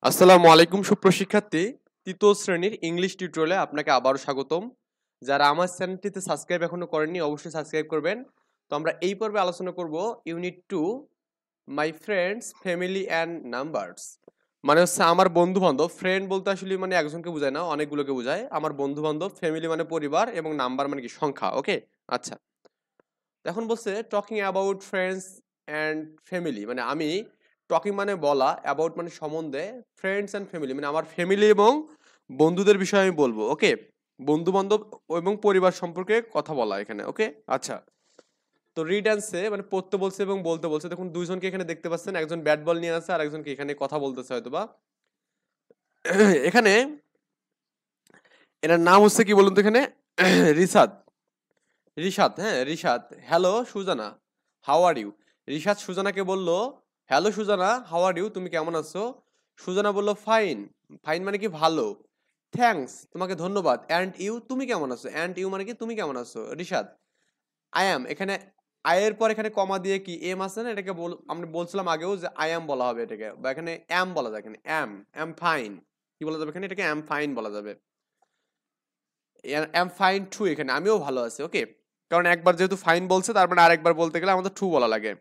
আসসালামু আলাইকুম সুপ্রশিক্ষার্থী, তৃতীয় শ্রেণীর ইংলিশ টিউটোরিয়ালে আপনাকে আবারও স্বাগতম। যারা আমার চ্যানেলটিতে সাবস্ক্রাইব এখনো করেননি অবশ্যই সাবস্ক্রাইব করবেন। তো আমরা এই পর্বে আলোচনা করব unit 2 my friends family and numbers. মানে হচ্ছে আমার বন্ধু বান্ধব। ফ্রেন্ড বলতে আসলে মানে একজনকে বোঝায় না, অনেকগুলোকে বোঝায়। আমার বন্ধু বান্ধব, ফ্যামিলি মানে পরিবার এবং নাম্বার মানে কি সংখ্যা। ওকে, আচ্ছা। এখন বলছে talking about friends and family, মানে আমি টকিং মানে বলা, অ্যাবাউট মানে সম্বন্ধে, ফ্রেন্ডস অ্যান্ড ফ্যামিলি মানে আমার ফ্যামিলি এবং বন্ধুদের বিষয়ে আমি বলবো। ওকে, বন্ধু বান্ধব এবং পরিবার সম্পর্কে কথা বলা এখানে। ওকে, আচ্ছা। তো রিড অ্যান্ড সে মানে পড়তে বলছে এবং বলতে বলছে। দেখুন দুইজনকে এখানে দেখতে পাচ্ছেন, একজন ব্যাট বল নিয়ে আছে আর একজনকে এখানে কথা বলতেছে হয়তো বা। এখানে এনার নাম হচ্ছে কি বলুন তো এখানে? রিসাদ। রিশাদ, হ্যাঁ Rishad. Hello Suzana, how are you? Rishad সুজানাকে বলল, hello Suzana, how are you? তুমি কেমন আছো? সুজানা বলল, ফাইন। ফাইন মানে কি ভালো। থ্যাঙ্কস, তোমাকে ধন্যবাদ। অ্যান্ড ইউ, তুমি কেমন আছো? অ্যান্ড ইউ মানে কি তুমি কেমন আছো? Rishad, I am. এখানে আই এর পর এখানে কমা দিয়ে কি এম আছে না, এটাকে আমরা বলছিলাম আগেও যে আই অ্যাম বলা হবে এটাকে, বা এখানে অ্যাম বলা যায়। এখানে অ্যাম ফাইন কি বলা যাবে? এখানে এটাকে অ্যাম ফাইন বলা যাবে। অ্যাম ফাইন টু, এখানে আমিও ভালো আছি। ওকে, কারণ একবার যেহেতু ফাইন বলছে তার মানে আরেকবার বলতে গেলে আমাদের টু বলা লাগে।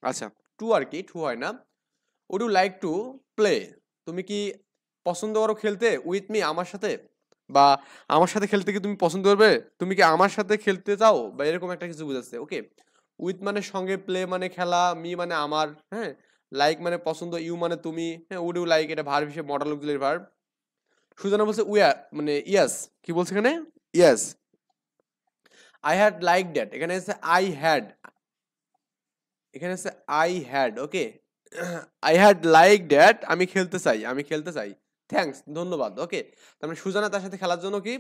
আচ্ছা, টু আর কি, টু হয় না। Would you like to play? তুমি কি পছন্দ করো খেলতে উইথ মি, আমার সাথে? বা আমার সাথে খেলতে কি তুমি পছন্দ করবে? তুমি কি আমার সাথে খেলতে চাও, বা এরকম একটা কিছু বুঝাচ্ছে। ওকে, উইথ মানে সঙ্গে, প্লে মানে খেলা, মি মানে আমার, হ্যাঁ, লাইক মানে পছন্দ, ইউ মানে তুমি, হ্যাঁ, উড ইউ লাইক এটা ভার্ব হিসেবে, মডাল অক্সিলারি ভার্ব। সুজানা বলছে উইয়ার মানে ইয়াস, কি বলছে এখানে? ইয়াস। আই হ্যাড লাইক দ্যাট, এখানে আছে আই হ্যাড, এখানে আছে I had. Okay, I had like that, আমি খেলতে চাই, আমি খেলতে চাই। থ্যাঙ্কস, ধন্যবাদ। ওকে, তার মানে সুজানা তার সাথে খেলার জন্য কি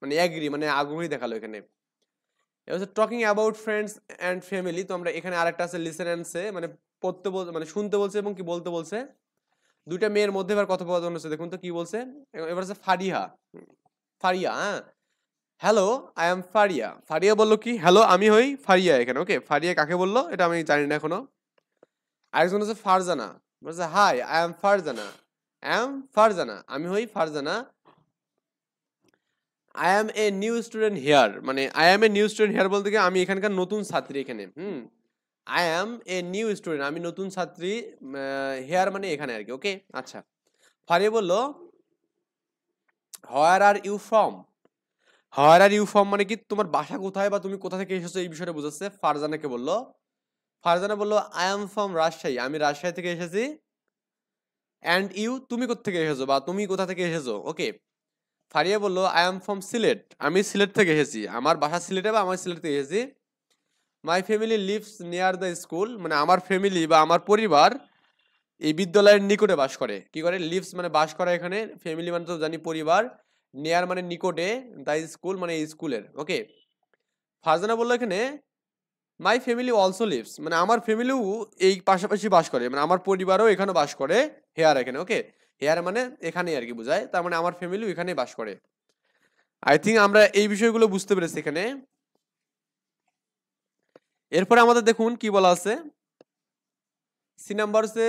মানে এগ্রি মানে আগ্রহী দেখালো এখানে। এবার হচ্ছে talking about friends and family. তো আমরা এখানে আরেকটা আছে লিসেন অ্যান্ড সে, মানে পড়তে বলছে মানে শুনতে বলছে এবং কি বলতে বলছে। দুইটা মেয়ের মধ্যে এবার কথোপকথন হচ্ছে, দেখুন তো কি বলছে। এবার হচ্ছে ফারিহা, ফারিয়া, হ্যাঁ। Hello, I am Faria. Faria বললো কি হ্যালো, আমি হই ফারিয়া এখানে। ওকে, ফারিয়া কাকে বললো এটা আমি জানি না এখনো। আরেকজন হচ্ছে ফারজানা, বলছে hi I am Farzana. Farzana, আমি হই Farzana. I am a new student here, মানে I am a new student here বলতে কি আমি এখানকার নতুন ছাত্রী এখানে। I am a new student, আমি নতুন ছাত্রী। হেয়ার মানে এখানে আর কি। ওকে, আচ্ছা। ফারিয়া বললো, where are you from? Where are you from মানে কি তোমার বাসা কোথায় বা তুমি কোথা থেকে এসেছো এই বিষয়টা বোঝাচ্ছে। ফারজানাকে বললো, ফারজানা বললো আই এম ফ্রম রাজশাহী, আমি রাজশাহী থেকে এসেছি। অ্যান্ড ইউ, তুমি কোথা থেকে এসেছো বা তুমি কোথা থেকে এসেছো? ওকে, ফারিয়া বললো আই এম ফ্রম সিলেট, আমি সিলেট থেকে এসেছি, আমার বাসা সিলেটে বা আমি সিলেট থেকে এসেছি। My family lives near the school, মানে আমার ফ্যামিলি বা আমার পরিবার এই বিদ্যালয়ের নিকটে বাস করে। কি করে? লিভস মানে বাস করে এখানে, ফ্যামিলি মানে তো জানি পরিবার, নিয়ার মানে নিকটে, দ্য স্কুল মানে এই স্কুলের। ওকে, ফারজানা বললো এখানে মাই ফ্যামিলি অলসো লিভস, মানে আমার ফ্যামিলিও এই পাশাপাশি বাস করে, মানে আমার পরিবারও এখানে বাস করে। হেয়ার এখানে। ওকে, হেয়ার মানে এখানে আর কি বোঝায়, তার মানে আমার ফ্যামিলিও এখানে বাস করে। আই থিঙ্ক আমরা এই বিষয়গুলো বুঝতে পেরেছি এখানে। এরপরে আমাদের দেখুন কি বলা আছে। সি নাম্বার হচ্ছে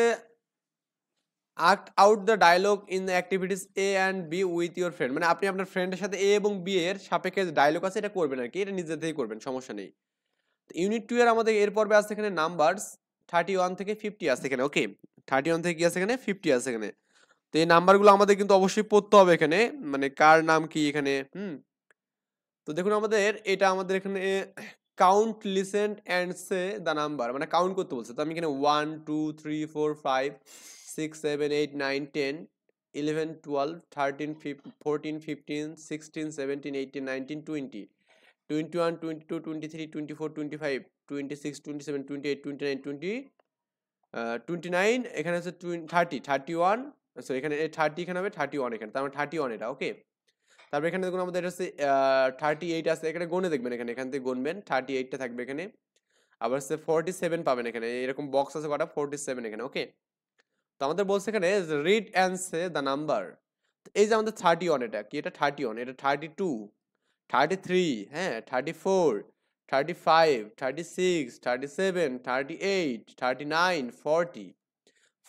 act out the dialogue in the activities A and B with your friend, মানে আপনি আপনার ফ্রেন্ডের সাথে এ এবং বি এর সাপেক্ষে ডায়লগ আছে এটা করবেন আর কি, এটা নিজে থেকেই করবেন, সমস্যা নেই। ইউনিট 2 এর আমাদের এর পর্বে আছে এখানে নাম্বারস 31 থেকে 50 আছে এখানে। ওকে, 31 থেকে কি আছে এখানে? 50 আছে এখানে। তো এই নাম্বারগুলো আমাদের কিন্তু অবশ্যই পড়তে হবে এখানে, মানে কার নাম কি এখানে। তো দেখুন আমাদের এটা আমাদের এখানে count listen and say the number, মানে কাউন্ট করতে বলছে। তো আমি এখানে 1 2 3 4 5 6 7 8 9 10 11 12 13 14 15 16 17 18 19 20 21 22 23 24 25 26 27 28 29 20 29 এখানে হচ্ছে 30 31, সো এখানে 30 এখানে হবে 31 এখানে, তার মানে 31 এটা। ওকে, তারপর এখানে দেখুন আমাদের হচ্ছে 38 আছে এখানে, গনে দেখবেন এখানে, এখান থেকে গুনবেন 38টা থাকবে এখানে। আবার হচ্ছে 47 পাবেন এখানে, এরকম বক্স আছে কটা, 47 এখানে। ওকে, তো আমাদের বলছে এখানে read and say the number. এই যে আমাদের 31, এটা কি? এটা 31, এটা 32, 33, হ্যাঁ 34, 35, 36, 37, 38, 39, 40,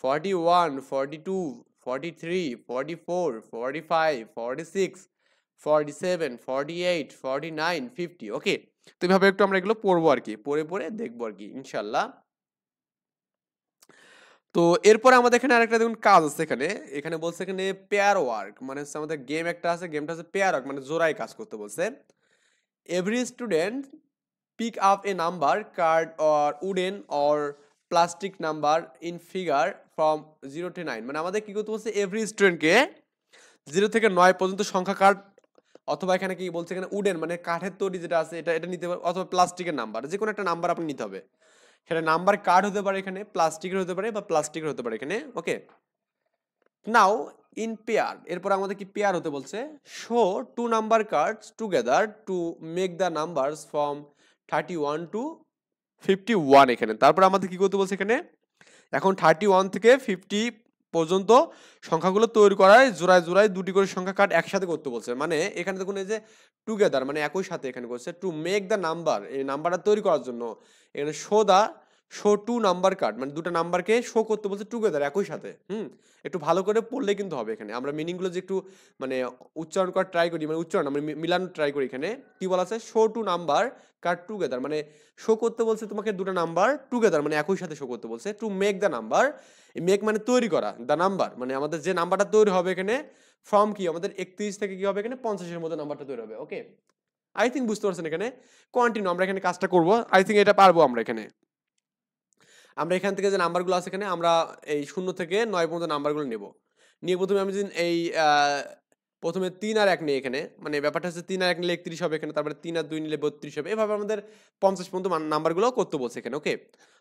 41, 42, 43, 44, 45, 46, 47, 48, 49, 50। ওকে, তো এইভাবে একটু আমরা এগুলো পড়বো আর কি, পড়ে পড়ে দেখবো আর কি ইনশাল্লাহ। তো এরপরে আমাদের এখানে আরেকটা দেখুন কাজ আছে এখানে, এখানে বলছে এখানে পেয়ার ওয়ার্ক, মানে হচ্ছে আমাদের গেম একটা আছে, গেমটা হচ্ছে পেয়ার ওয়ার্ক, মানে জোড়ায় কাজ করতে বলছে। Every student pick up a number card or wooden or plastic number in figure from 0 to 9, মানে আমাদের কি করতে বলছে, এভরি স্টুডেন্টকে 0 থেকে 9 পর্যন্ত সংখ্যা কার্ড, অথবা এখানে কি বলছে এখানে উডেন মানে কাঠের তৈরি যেটা আছে এটা এটা নিতে পারে, অথবা প্লাস্টিকের নাম্বার, যে কোনো একটা নাম্বার আপনি নিতে হবে। সেটা নাম্বার কার্ড হতে পারে, এখানে প্লাস্টিকের হতে পারে বা প্লাস্টিকের হতে পারে এখানে। ওকে, নাও ইন পেয়ার, এরপর আমাদের কি পেয়ার হতে বলছে, show 2 number cards together to make the numbers from 31 to 51 এখানে। তারপর আমাদের কি করতে বলছে এখানে, এখন 31 থেকে 50 পর্যন্ত সংখ্যাগুলো তৈরি করায় জোড়ায় জোড়ায় দুটি করে সংখ্যা কার্ড একসাথে করতে বলছে। মানে এখানে দেখুন এই যে টুগেদার মানে একই সাথে এখানে করছে, টু মেক দ্য নাম্বার, এই নাম্বারটা তৈরি করার জন্য এখানে শো 2 নাম্বার কার্ড, মানে দুটো নাম্বারকে শো করতে বলছে টুগেদার একই সাথে। একটু ভালো করে পড়লে কিন্তু হবে, এখানে আমরা মিনিংগুলো যে একটু মানে উচ্চারণ করার ট্রাই করি, মানে উচ্চারণ আমরা মিলানোর ট্রাই করি। এখানে কি বলা আছে, শো 2 নাম্বার কার্ড টুগেদার, মানে শো করতে বলছে তোমাকে দুটো নাম্বার টুগেদার মানে একই সাথে শো করতে বলছে। To make the number, make মানে তৈরি করা, দ্য নাম্বার মানে আমাদের যে নাম্বারটা তৈরি হবে এখানে ফ্রম কি আমাদের 31 থেকে কি হবে এখানে 50 এর মধ্যে নাম্বারটা তৈরি হবে। ওকে, আই থিঙ্ক বুঝতে পারছেন। এখানে কন্টিনিউ আমরা এখানে কাজটা করব, আই থিঙ্ক এটা পারবো আমরা। এখানে আমরা এখান থেকে যে নাম্বারগুলো আছে এখানে আমরা এই 0 থেকে 9 পর্যন্ত নাম্বারগুলো নেব, নিয়ে প্রথমে আমি যদি এই প্রথমে 3 আর 1 নিই এখানে, মানে ব্যাপারটা হচ্ছে 3 আর 1 নিলে 31 হবে এখানে, তারপরে 3 আর 2 নিলে 32 হবে, এভাবে আমাদের 50 পর্যন্ত নাম্বারগুলো করতে বলছে এখানে। ওকে,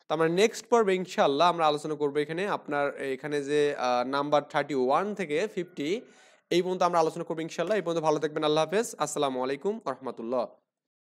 তো আমরা নেক্সট পর্বে ইনশাআল্লাহ আমরা আলোচনা করবো এখানে আপনার এখানে যে নাম্বার 31 থেকে 50 এই পর্যন্ত আমরা আলোচনা করবো ইনশাআল্লাহ। এই পর্যন্ত ভালো থাকবেন, আল্লাহ হাফেজ, আসসালামু আলাইকুম ওয়া রাহমাতুল্লাহ।